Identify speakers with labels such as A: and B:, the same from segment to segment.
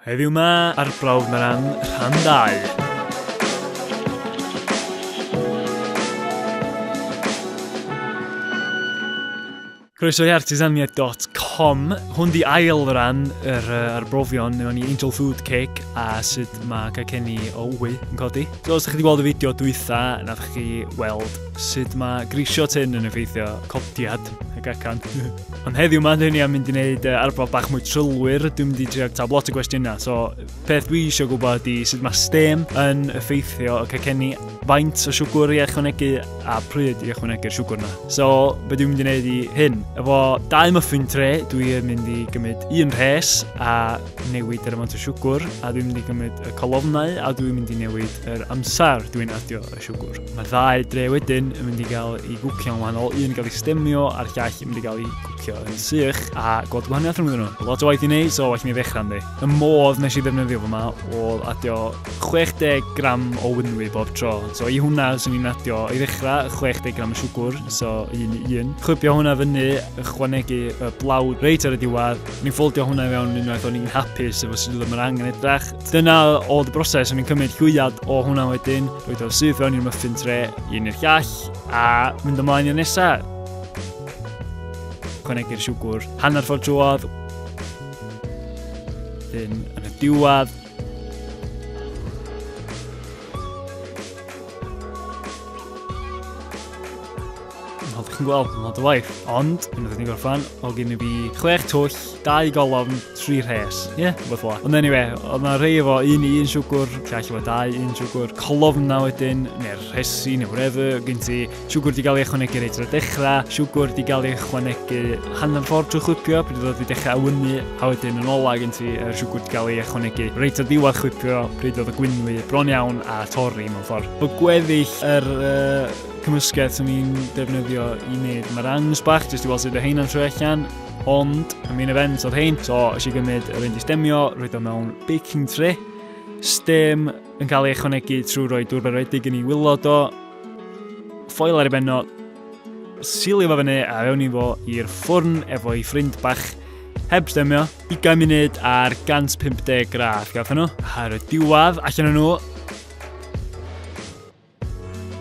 A: Heddiw ma arbrawf meringue rhan 2. Croeso i artesaniaeth.com. Hwn di ail ran yr arbrofion mewn i Angel Food Cake a sut mae cacenni o wwy yn codi. So, os ydych chi wedi gweld y fideo dwytha, nath chi weld sut mae grisio tin yn effeithio codiad y gacan. Ond heddiw ma, dyn ni am mynd i wneud arbrof bach mwy trylwyr. Dwi'n mynd i trio tab lot o gwestiynau. So, peth dwi eisiau gwybod i sut mae stem yn effeithio y cacenni, faint o siwgwr i ychwanegu a pryd i ychwanegu'r siwgwr na. So, be dwi'n mynd i wneud i hyn? Efo 2 muffin tray, dwi'n mynd i gymryd 1 rhes a newid yr amount o siwgwr, a dwi'n mynd i gymryd y colofnau a dwi'n mynd i newid yr amser dwi'n adio y siwgwr. Mae'r 2 dre wedyn yn mynd i gael i gwcio'n wahanol, un yn gael i stemio a'r llall yn mynd i gael i gwcio yn sych a gweld gwahaniaeth rhwng nhw. Lot o waith i wneud, so waith ni ddechrau yndi. Y modd nes i ddefnyddio fo yma oedd adio 60 gram o gwynwy bob tro. So i hwnna swn i'n adio i ddechrau 60 gram o siwgwr, so 1 chwipio hwnna fyny, ychwanegu y blawd reit ar y diwedd. Ni'n ffoldio hwnna i fewn unwaith o'n i'n hapus efo sut oedd y meringue yn edrych. Dyna oedd y broses, o'n i'n cymryd llwyad o hwnna wedyn, roed o'r syth fewn i'r muffin tray, un i'r llall, a mynd ymlaen i'r nesaf. Ychwanegu'r siwgwr, hanner ffordd drwodd, yn y diwedd. Oedd chi'n gweld, lot o waith. Ond, unwaith ni'n gorffan, oedd gen i fi 6 twll, 2 golofn, 3 rhes. Ie, rhywbeth fel. Ond anyway, oedd yna rhai efo 1 siwgwr, llall efo 2, 1 siwgwr, colofn na wedyn, neu'r rhesi, neu whatever. Gen ti siwgwr di gael ei ychwanegu reit ar y dechrau, siwgwr di gael ei ychwanegu hanner ffordd trwy chwipio, pryd oedd di dechrau awynu, a wedyn yn ola gen ti siwgwr di gael ei ychwanegu reit ar ddiwedd chwipio, pryd oedd y gwynwy bron iawn a torri mewn ffordd. Fo gweddill yr cymysgedd o'n i'n defnyddio i wneud meringues bach, jyst i weld sut y heina'n troi allan, ond am un event oedd hein, so eisiau gymryd yr un di stemio, roed o mewn baking tray, stem yn cael ei ychwanegu trwy roi dŵr beredig yn ei wilod o, ffoil ar ei benno, silio fo fyny a fewn i fo i'r ffwrn efo ei ffrind bach heb stemio, 20 munud ar 150 gradd gath nhw, ar y diwedd allan nhw.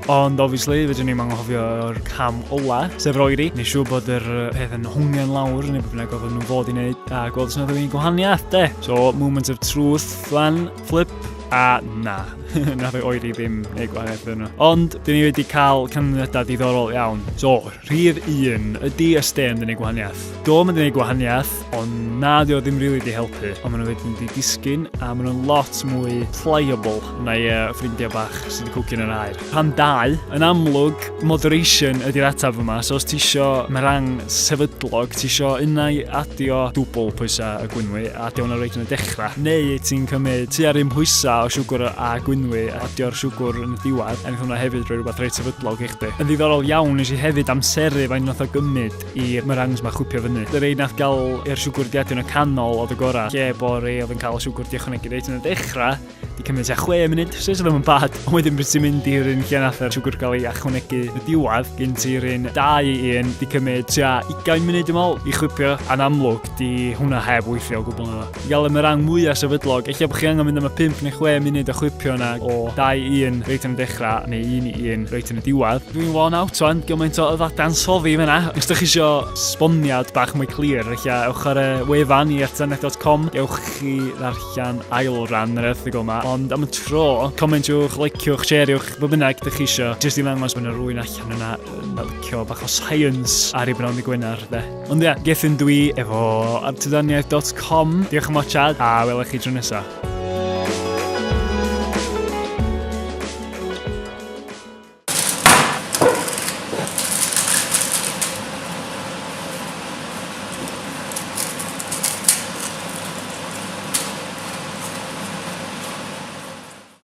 A: Ond, obviously, fydden ni'n anghofio'r cam ola, sef roeri. Neu siŵr bod yr peth yn hongian lawr, neu bynnag oedd nhw'n fod i wneud, a gweld os nad yw'n gwahaniaeth, de. So, moment of truth, fan, flip, a na. Nath oeri ddim ei gwahaniaeth nhw. Ond, dyn ni wedi cael canlyniadau diddorol iawn. So, rhif 1, ydy y stem dyn ni gwahaniaeth. Do, ma'n dyn ni gwahaniaeth, ond na dio ddim rili di helpu. Ond maen nhw wedi di disgyn, a maen nhw'n lot mwy pliable na'i ffrindiau bach sydd wedi cwcio yn yr air. Rhan 2, yn amlwg, moderation ydy'r ataf yma. So, os ti isio meringue sefydlog, ti isio unau adio dwbl pwysa y gwynwy, adio hwnna reit yn y dechrau. Neu ti'n cymryd tua'r un pwysa o siwgwr a gwynwy, adio'r siwgwr yn y diwedd, a wnaeth hwnna hefyd rhoi rhywbeth reit sefydlog i chdi. Yn ddiddorol iawn, nes i hefyd amseru faint nath o gymryd i'r meringues ma chwipio fyny. Yr ein nath gael i'r siwgwr di adio yn y canol oedd y gorau, lle bod rei oedd yn cael y siwgwr di ychwanegu reit yn y dechrau, di cymryd 6 munud, sydd ddim yn bad. Ond wedyn bryd sy'n mynd i'r un lle nath yr siwgwr gael ei ychwanegu y diwedd, gen ti'r un 2 di cymryd 20 munud dim ôl i chwipio, a'n amlwg di hwnna heb weithio o gwbl yna. I gael y meringue mwyaf sefydlog, eich bod chi angen mynd am y 5 neu 6 munud o chwipio yna o 2-1 reit yn y dechrau neu 1-1 reit yn y diwedd. Dwi'n worn out o'n gymaint o ddadansoddi fyna. Os ydych chi isio sboniad bach mwy clir, eich ewch ar y wefan i artesaniaeth.com, ewch chi ddarllen ail ran yr erthigol yma. Ond am y tro, comentiwch, liciwch, share'iwch, be bynnag ydych chi isio. Jyst i ddangos bod yna rhywun allan yna yn licio bach o science ar ei bron i Gwynar, de. Ond ie, gethyn dwi efo artesaniaeth.com. Diolch am watchad a welwch chi tro nesaf.